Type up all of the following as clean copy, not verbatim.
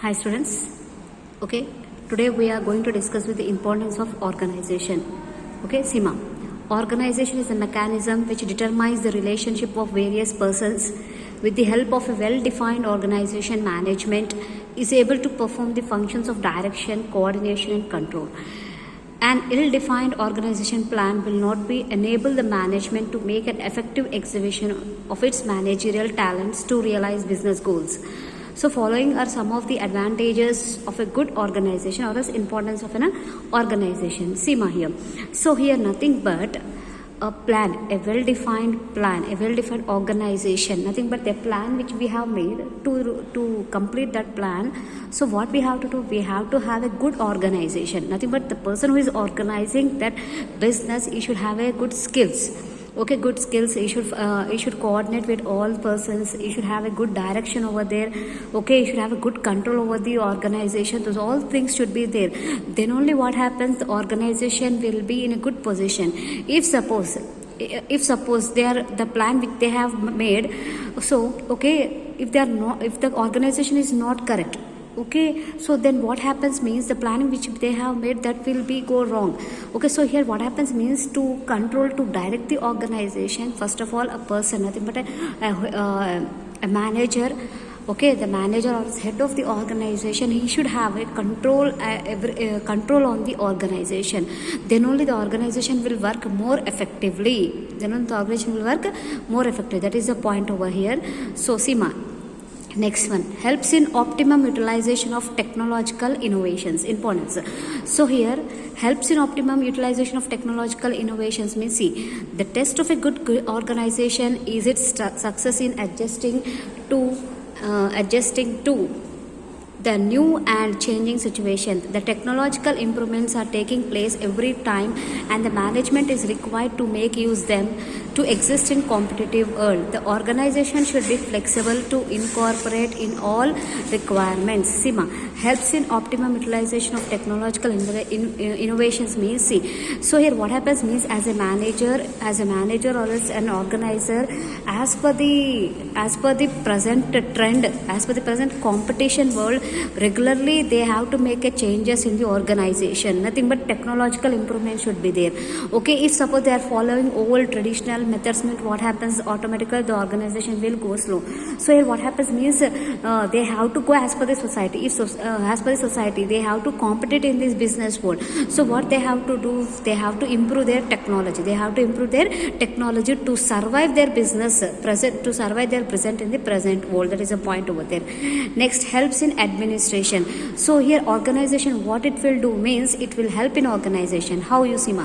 Hi students. Okay, today we are going to discuss with the importance of organization. Okay, Sima. Organization is a mechanism which determines the relationship of various persons. With the help of a well-defined organization, management is able to perform the functions of direction, coordination and control. An ill-defined organization plan will not be enable the management to make an effective exhibition of its managerial talents to realize business goals. So following are some of the advantages of a good organization or the importance of an organization. Seema here. So here nothing but a plan, a well-defined plan, a well-defined organization, nothing but the plan which we have made to complete that plan. So what we have to do, we have to have a good organization. Nothing but the person who is organizing that business, he should have a good skills. Okay, good skills. You should coordinate with all persons. You should have a good direction over there. Okay, you should have a good control over the organization. Those all things should be there. Then only what happens, the organization will be in a good position. If suppose they are the plan which they have made, so okay, if the organization is not correct, okay, so then what happens means the planning which they have made, that will be go wrong. Okay, so here what happens means to control, to direct the organization, first of all a person, nothing but a manager. Okay, the manager or head of the organization, he should have a control on the organization. Then only the organization will work more effectively. That is the point over here. So Seema, next one, helps in optimum utilization of technological innovations. Importance. So here, helps in optimum utilization of technological innovations means, see, the test of a good organization is its success in adjusting to the new and changing situation. The technological improvements are taking place every time and the management is required to make use them to exist in competitive world. The organization should be flexible to incorporate in all requirements. Sima, helps in optimum utilization of technological innovations means, see, so here what happens means, as a manager or as an organizer, as per the present trend, as per the present competition world, regularly they have to make a changes in the organization. Nothing but technological improvement should be there. Okay, if suppose they are following old traditional methods, means what happens, automatically the organization will go slow. So here what happens means, they have to go as per the society. If as per the society, they have to compete in this business world. So what they have to do, they have to improve their technology. They have to improve their technology to survive their business present, to survive their present in the present world. That is a point over there. Next, helps in administration. So here organization, what it will do means, it will help in organization. How, you see,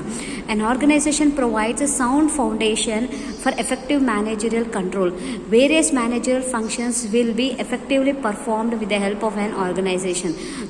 an organization provides a sound foundation for effective managerial control. Various managerial functions will be effectively performed with the help of an organization.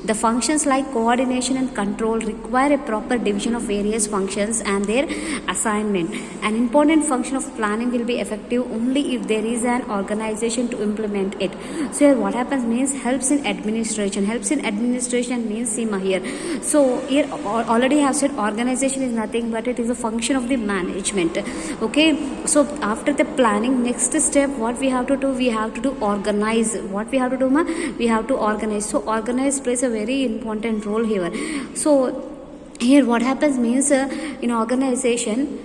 The functions like coordination and control require a proper division of various functions and their assignment. An important function of planning will be effective only if there is an organization to implement it. So here what happens means, helps in administration. Helps in administration means, Seema here. So here already have said organization is nothing but it is a function of the management. Okay, so after the planning, next step what we have to do, we have to do organize. What we have to do, we have to organize. So organize plays a very important role here. So here what happens means, in organization,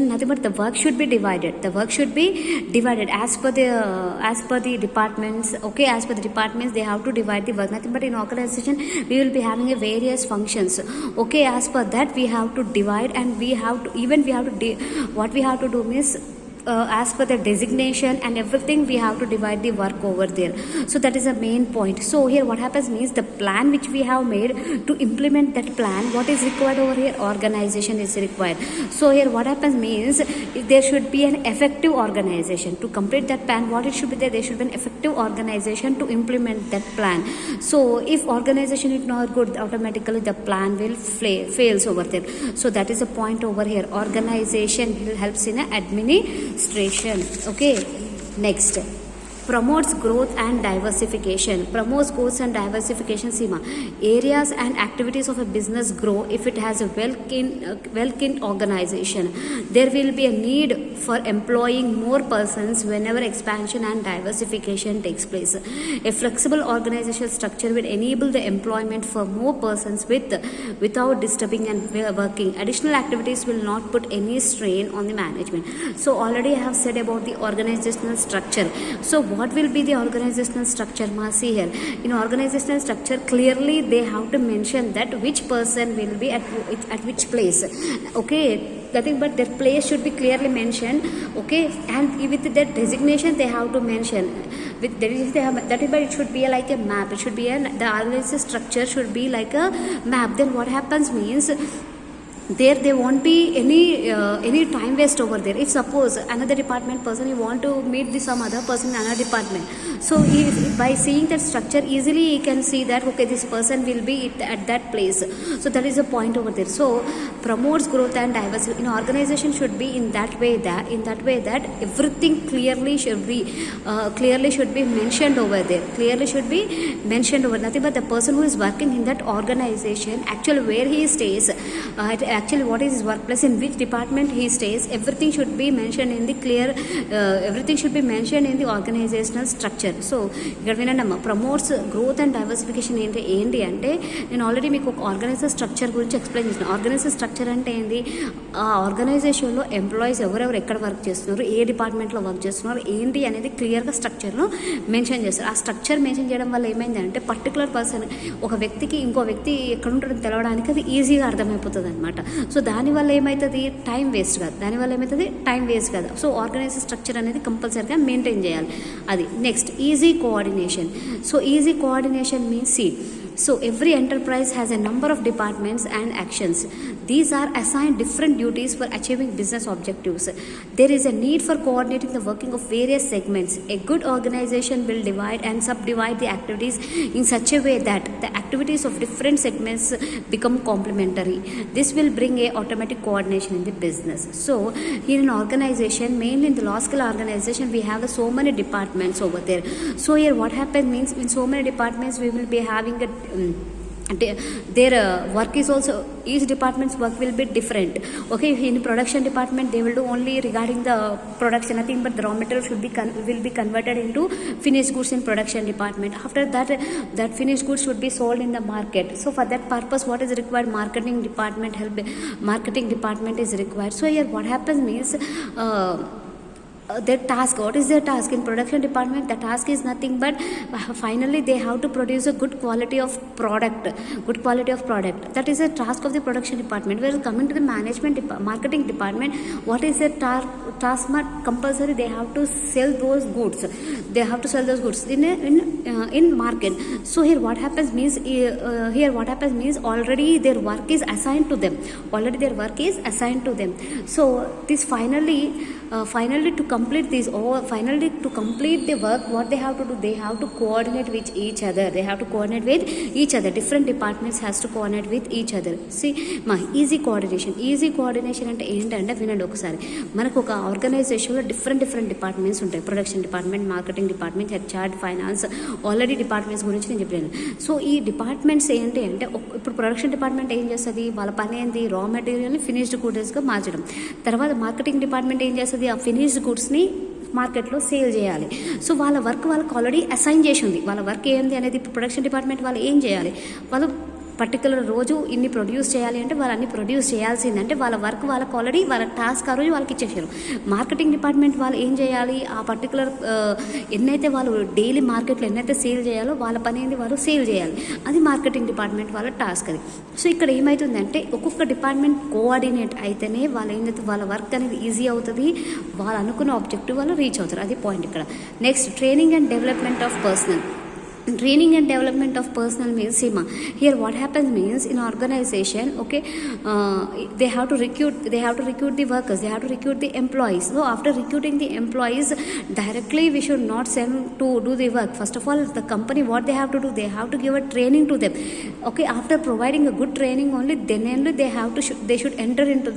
nothing but the work should be divided. The work should be divided as per the departments. Okay, as per the departments, they have to divide the work. Nothing but in organization, we will be having a various functions. Okay, as per that we have to divide, and what we have to do means, as per the designation and everything, we have to divide the work over there. So that is the main point. So here what happens means, the plan which we have made, to implement that plan, what is required over here, organization is required. So here what happens means, there should be an effective organization to complete that plan. What it should be there should be an effective organization to implement that plan. So if organization is not good, automatically the plan will fails over there. So that is a point over here. Organization helps in administration. Okay, next, promotes growth and diversification. Promotes growth and diversification, Seema. Areas and activities of a business grow if it has a well-kinned organization. There will be a need for employing more persons whenever expansion and diversification takes place. A flexible organizational structure will enable the employment for more persons without disturbing and working. Additional activities will not put any strain on the management. So already I have said about the organizational structure. So what will be the organizational structure? See here, in organizational structure clearly they have to mention that which person will be at which place. Okay, nothing but their place should be clearly mentioned. Okay, and with that designation they have to mention with that is, but it should be like a map. It should be the organizational structure should be like a map. Then what happens means there won't be any time waste over there. If suppose another department person you want to meet some other person in another department, so by seeing that structure easily he can see that okay, this person will be at that place. So that is a point over there. So promotes growth and diversity in organization should be in that way that everything clearly should be mentioned over there. Clearly should be mentioned over nothing but the person who is working in that organization, actually where he stays, actually what is his workplace, in which department he stays, everything should be mentioned in the everything should be mentioned in the organizational structure. So ఇక్కడ వినండమ్మా, promotes growth and diversification ఏంటి అంటే నేను already మీకు ఒక organiser structure గురించి explain చేసిన. Organiser structure అంటే ఏంటి, ఆ ఆర్గనైజేషన్లో ఎంప్లాయీస్ ఎవరెవరు ఎక్కడ వర్క్ చేస్తున్నారు, ఏ డిపార్ట్మెంట్లో వర్క్ చేస్తున్నారు ఏంటి అనేది క్లియర్గా స్ట్రక్చర్లో మెన్షన్ చేస్తారు. ఆ స్ట్రక్చర్ మెన్షన్ చేయడం వల్ల ఏమైందంటే పర్టికులర్ పర్సన్ ఒక వ్యక్తికి ఇంకో వ్యక్తి ఎక్కడ ఉంటాడో తెలవడానికి అది ఈజీగా అర్థమైపోతుంది అనమాట. సో దానివల్ల ఏమవుతుంది, టైం వేస్ట్ కాదు. సో ఆర్గనైజేషన్ స్ట్రక్చర్ అనేది కంపల్సరీగా మెయింటైన్ చేయాలి. అది next easy coordination. So easy coordination means so every enterprise has a number of departments and actions. These are assigned different duties for achieving business objectives. There is a need for coordinating the working of various segments. A good organization will divide and subdivide the activities in such a way that the activities of different segments become complementary. This will bring a automatic coordination in the business. So in an organization, mainly in the large scale organization, we have so many departments over there. So here what happens means in so many departments we will be having their work is also, each department's work will be different. Okay, in production department they will do only regarding the production, nothing but the raw material will be converted into finished goods in production department. After that finished goods should be sold in the market. So for that purpose what is required, marketing department is required. So here what happens means their task, what is their task in production department? The task is nothing but finally they have to produce a good quality of product. That is a task of the production department. Whereas coming to the marketing department, what is their task? Compulsory they have to sell those goods. In market. So here what happens means already their work is assigned to them. So this finally to complete the work, what they have to do, they have to coordinate with each other. Different departments has to coordinate with each other. See easy coordination అంటే ఏంటంటే వినండి ఒకసారి. మనకు ఒక ఆర్గనైజేషన్లో different departments ఉంటాయి. Production department, marketing department, HR, finance, already departments గురించి నేను చెప్పాను. సో ఈ డిపార్ట్మెంట్స్ ఏంటి అంటే ఇప్పుడు ప్రొడక్షన్ డిపార్ట్మెంట్ ఏం చేస్తుంది, వాళ్ళ పని ఏంటి, రా మెటీరియల్ని ఫినిష్డ్ గూడ్స్గా మార్చడం. తర్వాత మార్కెటింగ్ డిపార్ట్మెంట్ ఏం చేస్తుంది, ఆ ఫినిష్డ్ గూడ్స్ని మార్కెట్లో సేల్ చేయాలి. సో వాళ్ళ వర్క్ వాళ్ళకి ఆల్రెడీ అసైన్ చేసి ఉంది. వాళ్ళ వర్క్ ఏంది అనేది ప్రొడక్షన్ డిపార్ట్మెంట్ వాళ్ళు ఏం చేయాలి, వాళ్ళు పర్టికులర్ రోజు ఇన్ని ప్రొడ్యూస్ చేయాలి అంటే వాళ్ళు అన్ని ప్రొడ్యూస్ చేయాల్సిందంటే వాళ్ళ వర్క్ వాళ్ళకి ఆల్రెడీ వాళ్ళ టాస్క్ ఆ రోజు వాళ్ళకి ఇచ్చేసారు. మార్కెటింగ్ డిపార్ట్మెంట్ వాళ్ళు ఏం చేయాలి, ఆ పర్టికులర్ ఎన్నైతే వాళ్ళు డైలీ మార్కెట్లో ఎన్నైతే సేల్ చేయాలో వాళ్ళ పని ఏంది, వాళ్ళు సేల్ చేయాలి. అది మార్కెటింగ్ డిపార్ట్మెంట్ వాళ్ళ టాస్క్ అది. సో ఇక్కడ ఏమవుతుందంటే ఒక్కొక్క డిపార్ట్మెంట్ కోఆర్డినేట్ అయితేనే వాళ్ళు ఏంటంటే వాళ్ళ వర్క్ అనేది ఈజీ అవుతుంది, వాళ్ళు అనుకున్న ఆబ్జెక్టివ్ వాళ్ళు రీచ్ అవుతారు. అది పాయింట్ ఇక్కడ. Next training and development of personal. Training and development of personnel means Seema. Here what happens means in organization, okay, they have to recruit the workers, they have to recruit the employees. So after recruiting the employees, directly we should not send to do the work. First of all, the company what they have to do, they have to give a training to them. Okay, after providing a good training only, then only they should enter into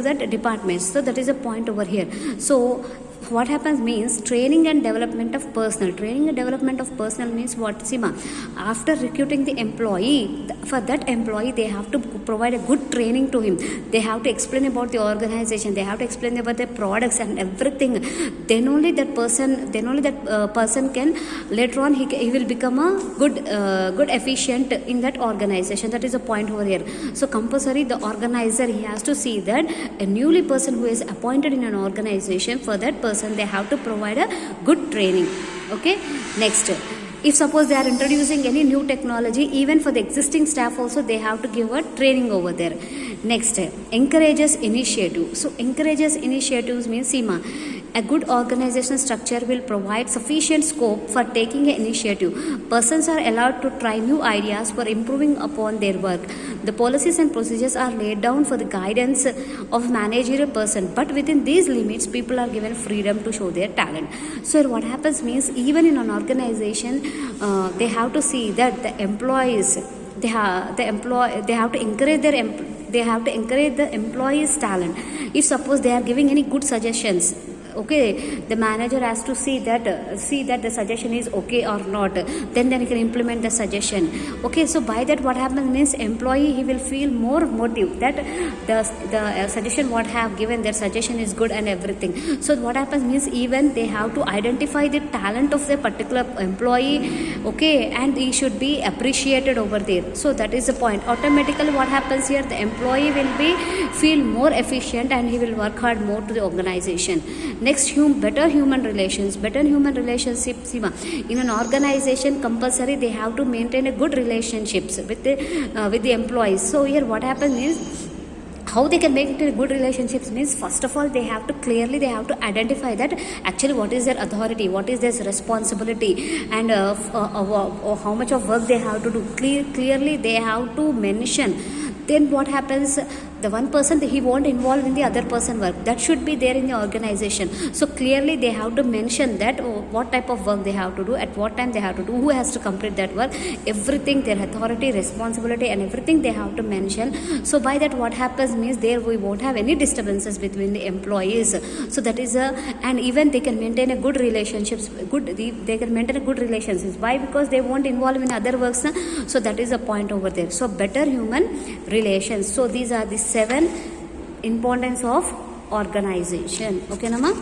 that department. So that is a point over here. So what happens means training and development of personnel means what, Sima? After recruiting the employee, for that employee they have to provide a good training to him. They have to explain about the organization, they have to explain about the products and everything. Then only that person can later on he will become a good efficient in that organization. That is a point over here. So compulsory the organizer, he has to see that a newly person who is appointed in an organization, for that person they have to provide a good training. Okay, next, if suppose they are introducing any new technology, even for the existing staff also they have to give a training over there. Next, encourages initiative. So encourages initiatives means, Seema, a good organizational structure will provide sufficient scope for taking an initiative. Persons are allowed to try new ideas for improving upon their work. The policies and procedures are laid down for the guidance of managerial person, but within these limits, people are given freedom to show their talent. So what happens means, even in an organization, they have to see that the employees, they have to encourage the employees' talent. If suppose they are giving any good suggestions, okay, the manager has to see that the suggestion is okay or not, then he can implement the suggestion. Okay, so by that what happens means, employee he will feel more motive that the suggestion what have given, their suggestion is good and everything. So what happens means, even they have to identify the talent of the particular employee, okay, and he should be appreciated over there. So that is the point. Automatically what happens here, the employee will be feel more efficient and he will work hard more to the organization. Next, better human relations. Better human relationship, Sima. In an organization, compulsory they have to maintain a good relationships with the employees. So here what happens is, how they can make it good relationships means, first of all they have to identify that actually what is their authority, what is their responsibility, and how much of work they have to do. Clearly they have to mention. Then what happens, the one person he won't involve in the other person work, that should be there in the organization. So clearly they have to mention that what type of work they have to do, at what time they have to do, who has to complete that work, everything, their authority, responsibility and everything they have to mention. So by that what happens means, there we won't have any disturbances between the employees. So that is and even they can maintain a good relationships, they can maintain a good relationships. Why? Because they won't involve in other works. So that is a point over there. So better human relations. So these are the 7 importance of organization. Okay, Nama?